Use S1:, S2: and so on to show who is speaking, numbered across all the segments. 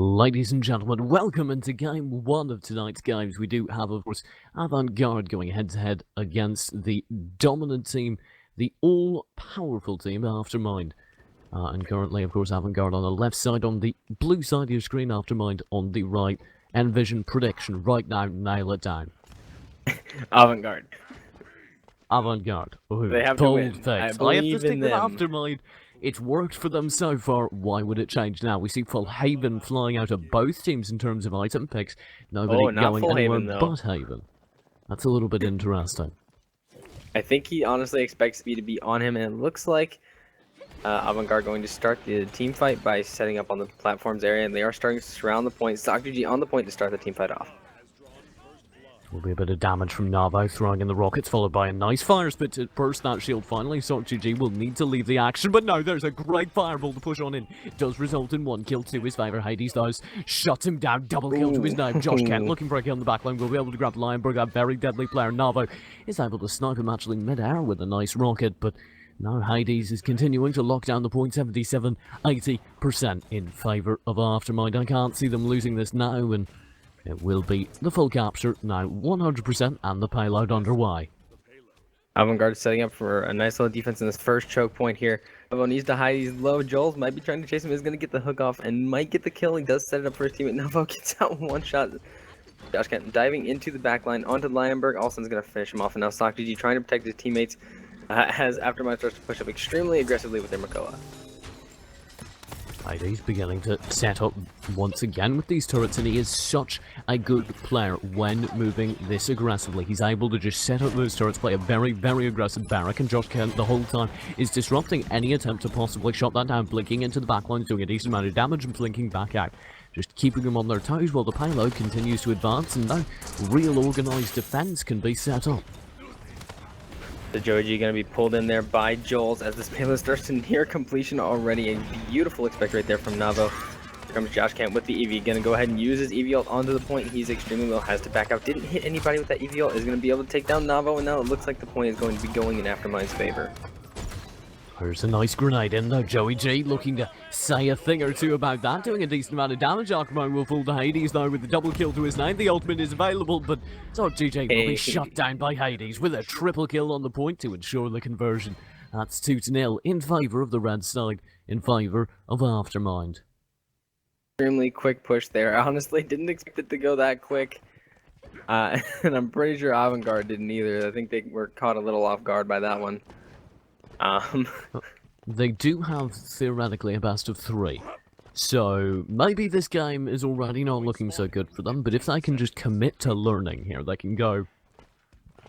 S1: Ladies and gentlemen, welcome into game one of tonight's games. We do have, of course, Avant-Garde going head-to-head against the dominant team, the all-powerful team, Aftermind. And currently, of course, Avant-Garde on the left side, on the blue side of your screen, Aftermind on the right. Envision prediction right now, nail it down.
S2: Avant-Garde.
S1: Avant-Garde.
S2: They have to win. I believe
S1: have to stick
S2: in
S1: with
S2: them.
S1: Aftermind. It's worked for them so far, why would it change now? We see Full Haven flying out of both teams in terms of item picks. Nobody going anywhere but Haven. That's a little bit interesting.
S2: I think he honestly expects me to be on him, and it looks like Avant-Garde going to start the team fight by setting up on the platforms area, and they are starting to surround the point. SockGG on the point to start the team fight off.
S1: Will be a bit of damage from Navo throwing in the rockets, followed by a nice fire spit to burst that shield finally. SockGG will need to leave the action, but no, there's a great fireball to push on in. It does result in one kill to his favour. Hades, though, shuts him down. Double kill to his name. Josh Kent looking for a kill in the backline. Will be able to grab Lionberg, that very deadly player. Navo is able to snipe him actually mid-air with a nice rocket, but no, Hades is continuing to lock down the point, 77-80% in favour of Aftermind. I can't see them losing this now, and it will be the full capture now, 100%, and the payload underway.
S2: Avant-Garde setting up for a nice little defense in this first choke point here. Avant needs to hide. He's low. Joel's might be trying to chase him. He's going to get the hook off and might get the kill. He does set it up for his teammate. Navo gets out one shot. Josh Kent diving into the back line onto Lionberg. Alston's going to finish him off. And now SockGG trying to protect his teammates as Aftermind starts to push up extremely aggressively with their Makoa.
S1: Hades beginning to set up once again with these turrets, and he is such a good player when moving this aggressively. He's able to just set up those turrets, play a very, very aggressive barrack, and Josh Kent the whole time is disrupting any attempt to possibly shot that down, blinking into the backline, doing a decent amount of damage and blinking back out. Just keeping them on their toes while the payload continues to advance, and now real organised defence can be set up.
S2: The Joji going to be pulled in there by Joel's as this payload starts to near completion already. A beautiful expect right there from Navo. Here comes Josh Kent with the EV. Going to go ahead and use his EV ult onto the point. He's extremely low, has to back out. Didn't hit anybody with that EV ult. Is going to be able to take down Navo, and now it looks like the point is going to be going in Aftermind's favor.
S1: There's a nice grenade in there. Joey G looking to say a thing or two about that, doing a decent amount of damage. Aftermind will fall to Hades though with the double kill to his name. The ultimate is available, but SockGG will be shut down by Hades with a triple kill on the point to ensure the conversion. That's 2-0 in favour of the red side, in favour of Aftermind.
S2: Extremely quick push there. I honestly didn't expect it to go that quick. And I'm pretty sure Avant-Garde didn't either. I think they were caught a little off guard by that one.
S1: They do have, theoretically, a best of 3. So, maybe this game is already not looking so good for them, but if they can just commit to learning here, they can go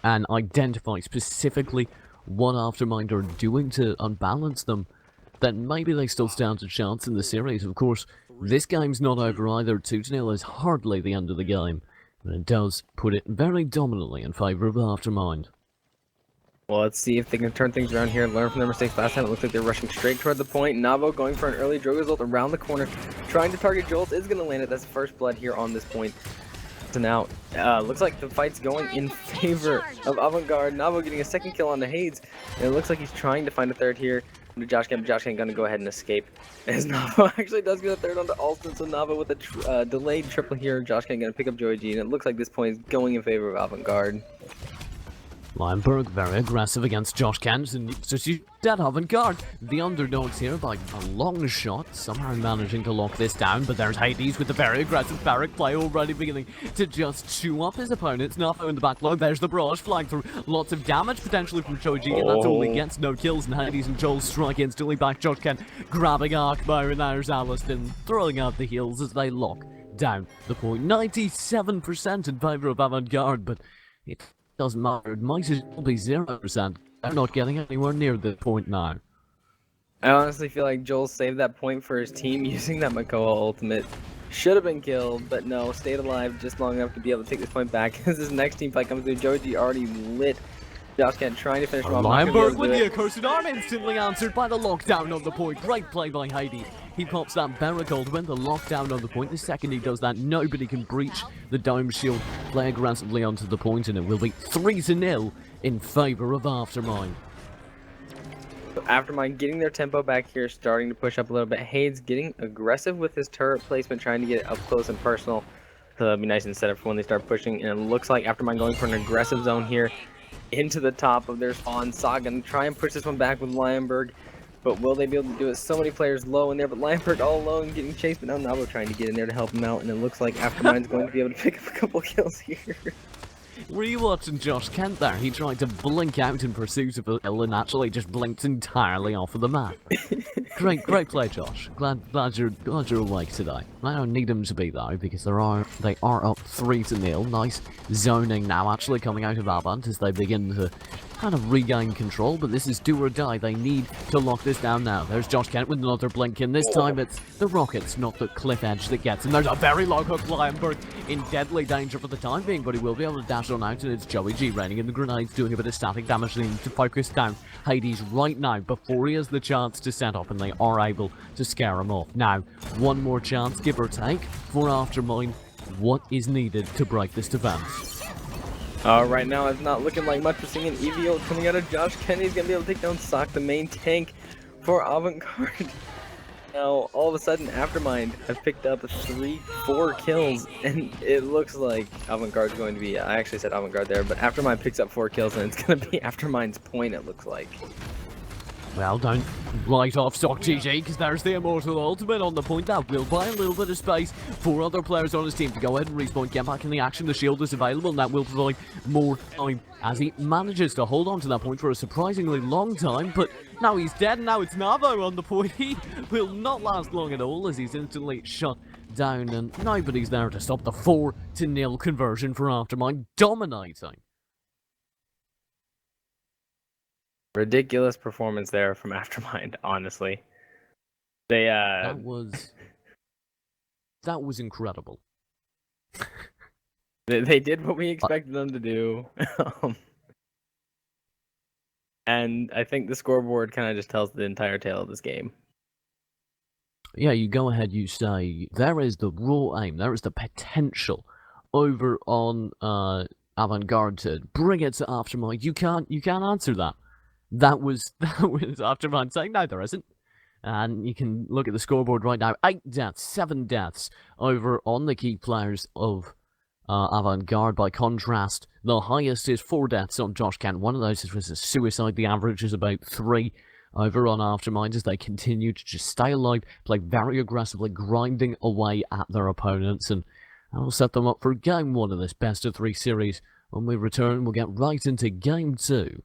S1: and identify specifically what Aftermind are doing to unbalance them, then maybe they still stand a chance in the series. Of course, this game's not over either. 2-0 is hardly the end of the game, but it does put it very dominantly in favour of Aftermind.
S2: Well, let's see if they can turn things around here and learn from their mistakes last time. It looks like they're rushing straight toward the point. Navo going for an early Drogo's ult around the corner, trying to target Jolt. Is going to land it. That's first blood here on this point. So now, looks like the fight's going in favor of Avant-Garde. Navo getting a second kill on the Hades. And it looks like he's trying to find a third here. Josh Kent going to go ahead and escape. As Navo actually does get a third onto Alston. So Navo with a delayed triple here. Josh Kent going to pick up Joey G. And it looks like this point is going in favor of Avant-Garde.
S1: Lionberg very aggressive against Josh Kent, and so she's dead. Avant-Garde, the underdogs here by a long shot, somehow managing to lock this down, but there's Hades with the very aggressive barrack play already beginning to just chew up his opponents. Navo in the back line, there's the barrage flying through, lots of damage potentially from Choji, and that's all he gets, no kills, and Hades and Joel strike instantly back. Josh Kent grabbing Arkmo, and there's Aliston throwing out the heals as they lock down the point. 97% in favour of Avant-Garde, but it doesn't matter, it might as well be 0%. They're not getting anywhere near the point now.
S2: I honestly feel like Joel saved that point for his team using that Makoa ultimate. Should have been killed, but no, stayed alive just long enough to be able to take this point back. As this next team fight comes through, Joji already lit. Josh Kent trying to finish him off.
S1: Lionberg with the accursed arm instantly answered by the lockdown on the point. Great play by Hades. He pops that barricade when the lockdown on the point. The second he does that, nobody can breach the dome shield. Play aggressively onto the point, and it will be 3-0 in favour of Aftermind.
S2: So Aftermind getting their tempo back here, starting to push up a little bit. Hades getting aggressive with his turret placement, trying to get it up close and personal. So that'd be nice and set up for when they start pushing. And it looks like Aftermind going for an aggressive zone here into the top of their spawn. Saga gonna try and push this one back with Lionberg. But will they be able to do it? So many players low in there, but Lionberg all alone getting chased. But now Nabo trying to get in there to help him out. And it looks like Aftermind's going to be able to pick up a couple kills here.
S1: Were you watching Josh Kent there? He tried to blink out in pursuit of Ill and actually just blinked entirely off of the map. Great play, Josh. Glad you're awake today. I don't need him to be though, because they are up 3-0. Nice zoning now, actually coming out of Avant as they begin to kind of regain control. But this is do or die. They need to lock this down now. There's Josh Kent with another blink in. This time it's the rockets, not the cliff edge that gets him. There's a very low hook. Lionberg in deadly danger for the time being, but he will be able to dash on out, and it's Joey G raining in the grenades, doing a bit of static damage. They need to focus down Hades right now before he has the chance to set up, and they are able to scare him off. Now, one more chance, give or take, for Aftermind. What is needed to break this defense?
S2: Right now it's not looking like much. We're seeing an EVO coming out of Josh Kennedy's gonna be able to take down Sock, the main tank for Avant-Garde. Now, all of a sudden, Aftermind have picked up 3-4 kills, and it looks like Avant-Garde's going to be, I actually said Avant-Garde there, but Aftermind picks up 4 kills, and it's going to be Aftermind's point, it looks like.
S1: Well, don't write off Sock GG, because there's the Immortal Ultimate on the point. That will buy a little bit of space for other players on his team to go ahead and respawn, get back in the action. The shield is available, and that will provide more time as he manages to hold on to that point for a surprisingly long time. But now he's dead, and now it's Navo on the point. He will not last long at all as he's instantly shut down, and nobody's there to stop the 4-0 conversion for Aftermind, dominating.
S2: Ridiculous performance there from Aftermind, honestly. They
S1: That was incredible.
S2: they did what we expected them to do. And I think the scoreboard kind of just tells the entire tale of this game.
S1: Yeah, you go ahead, you say, there is the raw aim, there is the potential over on Avant-Garde to bring it to Aftermind. You can't answer that. That was Aftermind saying, no, there isn't. And you can look at the scoreboard right now. 8 deaths, 7 deaths over on the key players of Avant-Garde. By contrast, the highest is 4 deaths on Josh Kent. One of those was a suicide. The average is about 3 over on Aftermind as they continue to just stay alive, play very aggressively, grinding away at their opponents. And that'll set them up for Game 1 of this best-of-3 series. When we return, we'll get right into Game 2.